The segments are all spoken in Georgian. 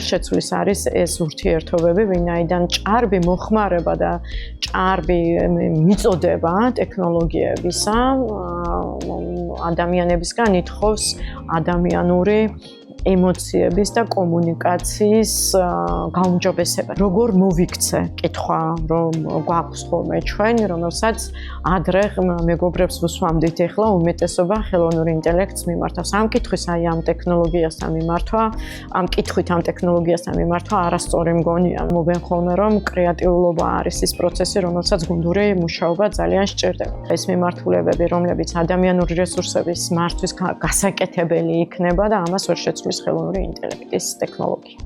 შეცვლის არის ეს ურთიერთობები, ვინაიდან ჭარბი მოხმარება და ჭარბი მიწოდება ტექნოლოგიებისა ადამიანებისგან ითხოვს ადამიანური ემოციების და კომუნიკაციის გაუმჯობესება. როგორ მოვიქცე კითხვა, რომ გვაქვს ხოლმე ჩვენ, რომელსაც ადრე მეგობრებს ვუსვამდით, ეხლა უმეტესობა ხელოვნური ინტელექტს მიმართავს. ამ კითხვის აი ამ ტექნოლოგიასთან მიმართვა, ამ კითხვით ამ ტექნოლოგიასთან მიმართვა არასწორი მგონია. მოვენ ხოლმე რომ კრეატიულობა არის ის პროცესი, რომელსაც გუნდური მუშაობა ძალიან სჭირდება. ეს მიმართულებები, რომლებიც ადამიანური რესურსების მართვის გასაკეთებელი იქნება და ამას ვერ შეცვლის ხელოვნური ინტელექტის ტექნოლოგია.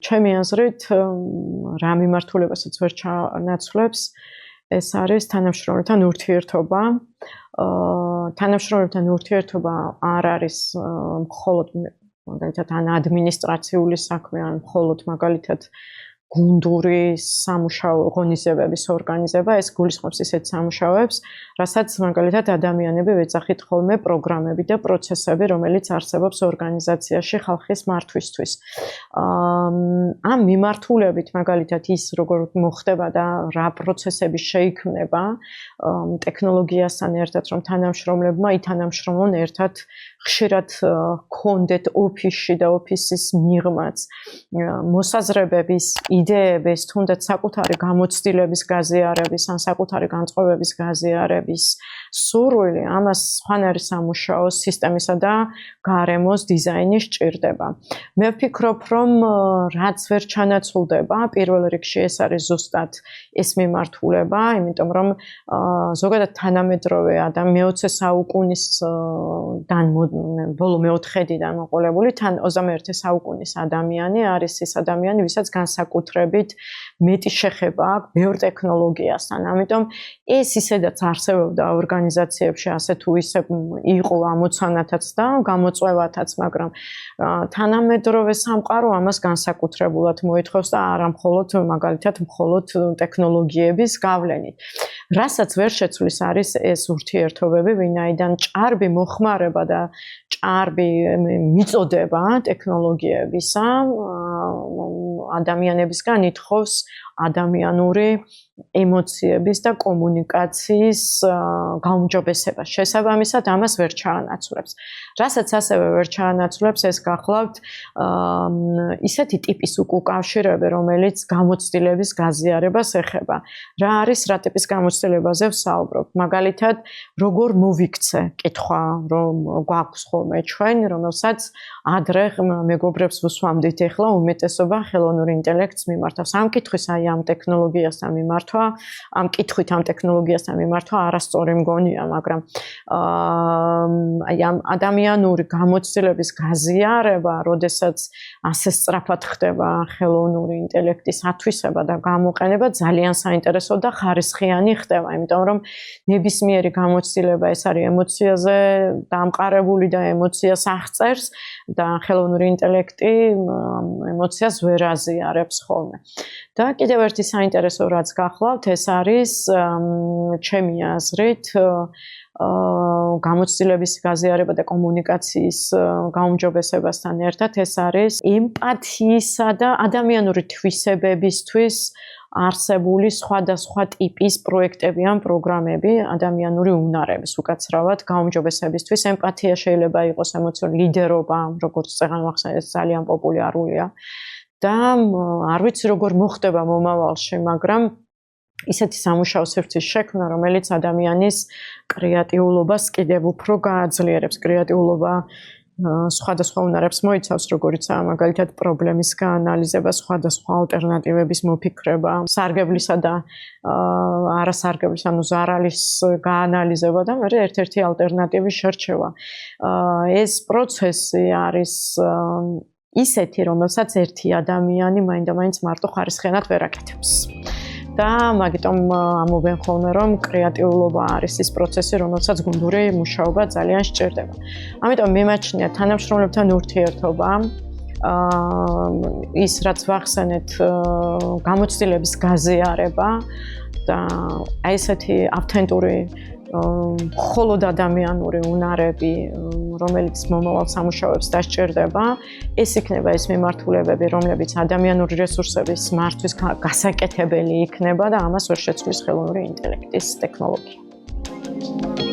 ჩემი აზრით, რა მიმართულებასაც ვერ ჩანაცვლებს, ეს არის თანამშრომელთან ურთიერთობა. თანამშრომელთან ურთიერთობა არ არის მხოლოდ მაგალითად ან ადმინისტრაციული საქმე, ან მხოლოდ მაგალითად გუნდური სამუშაო ღონისძიებების ორგანიზება, ეს გულისხმობს ისეთ სამუშაოებს, რასაც მაგალითად ადამიანები ვეძახით ხოლმე პროგრამები და პროცესები, რომელიც არსებობს ორგანიზაციაში ხალხის მართვისთვის. ამ მიმართულებით მაგალითად ის როგორ მოხდება და რა პროცესები შეიქმნება ტექნოლოგიასთან ერთად, რომ თანამშრომლებმა ითანამშრომლონ ერთად, ხშირად გქონდეთ ოფისში და ოფისის მიღმაც მოსაზრებების, იდეების, თუნდაც საკუთარი გამოცდილების გაზიარების ან საკუთარი განწყობების გაზიარების სურვილი, ამას სხვანაირი სამუშაო სისტემისა და გარემოს დიზაინი სჭირდება. მე ვფიქრობ, რომ რაც ვერ ჩანაცვლდება, პირველ რიგში ეს არის ზუსტად ეს მიმართულება, იმიტომ რომ ზოგადად თანამედროვე მე-20 საუკუნის ბოლო მე-4-დან მოყოლებული, თან 21 საუკუნის ადამიანი არის ის ადამიანი, ვისაც განსაკუთრებით მეტი შეხება აქვს ბევრ ტექნოლოგიასთან. ამიტომ ეს ისედაც არსებობდა ორგანიზაციებში, ასე თუ ისე იყო ამოცანათაც და გამოწვევათაც, მაგრამ თანამედროვე სამყარო ამას განსაკუთრებულად მოითხოვს და არა მხოლოდ მაგალითად მხოლოდ ტექნოლოგიების გავლენით. რასაც ვერ შეცვლის არის ეს ურთიერთობები, ვინაიდან ჭარბი მოხმარება და ჭარბი მიწოდება ტექნოლოგიებისა ადამიანებისგან ითხოვს ადამიანური ემოციების და კომუნიკაციის გაუმჯობესება. შესაბამისად, ამას ვერ ჩაანაცვლებს. რასაც ასევე ვერ ჩაანაცვლებს, ეს გახლავთ ისეთი ტიპის უკავშირები, რომელიც გამოცდილების გაზიარებას ეხება. რა არის რა ტიპის გამოცდილებაზე ვსაუბრობ? მაგალითად, როგორ მოვიქცე კითხვა, რომ გვაქვს ხოლმე ჩვენ, რომელსაც ადრე მეგობრებს ვუსვამდით, ეხლა უმეტესობა ხელოვნური ინტელექტს მიმართავს. ამ კითხვის აი ამ ტექნოლოგიასთან მიმართვა, ამ კითხვით ამ ტექნოლოგიასთან მიმართვა არასწორი მგონია, მაგრამ აი ამ ადამიანური გამოცდილების გაზიარება, როდესაც ასე სწრაფად ხდება ხელოვნური ინტელექტის ათვისება და გამოყენება, ძალიან საინტერესო და ხარისხიანი ხდება, იმიტომ რომ ნებისმიერი გამოცდილება ეს არის ემოციაზე დამყარებული და ემოციას აღწერს და ხელოვნური ინტელექტი ემოციას ვერ აზიარებს ხოლმე. და კიდევ ერთი საინტერესო რაც გახლავთ, ეს არის ჩემი აზრით გამოცდილების გაზიარება და კომუნიკაციის გაუმჯობესებასთან ერთად ეს არის ემპათიისა და ადამიანური თვისებებისთვის არსებული სხვადასხვა ტიპის პროექტები ან პროგრამები ადამიანური უნარების უკაცრავად გაუმჯობესებისთვის. ემპათია შეიძლება იყოს ემოციური ლიდერობა, როგორც წეგან ვახსენე, ეს ძალიან პოპულარულია. და არ ვიცი როგორ მოხდება მომავალში, მაგრამ ისეთი სამუშაო სივრცის შექმნა, რომელიც ადამიანის კრეატიულობას კიდევ უფრო გააძლიერებს. კრეატიულობა სხვადასხვა უნარებს მოიცავს, როგორიცაა მაგალითად პრობლემის გაანალიზება, სხვადასხვა ალტერნატივების მოფიქრება, სარგებლისა და არასარგებლის, ანუ ზარალის გაანალიზება და მე ერთ-ერთი ალტერნატივის შერჩევა. ეს პროცესი არის ისეთი, რომელსაც ერთი ადამიანი მაინდა-მაინც მარტო ხარისხიანად ვერ აკეთებს. და მაგიტომ ამობენ ხოლმე, რომ კრეატიულობა არის ის პროცესი, რომელსაც გუნდური მუშაობა ძალიან სჭირდება. ამიტომ მიმაჩნია თანამშრომლებთან ურთიერთობა, ის რაც ვახსენეთ, გამოცდილების გაზიარება და აი ესეთი ავთენტური მხოლოდ ადამიანური უნარები რომელიც მომავალ სამუშაოებს დასჭირდება, ეს იქნება ეს მიმართულებები, რომლებიც ადამიანური რესურსების მართვის გასაკეთებელი იქნება და ამას ვერ შეცვლის ხელოვნური ინტელექტის ტექნოლოგია.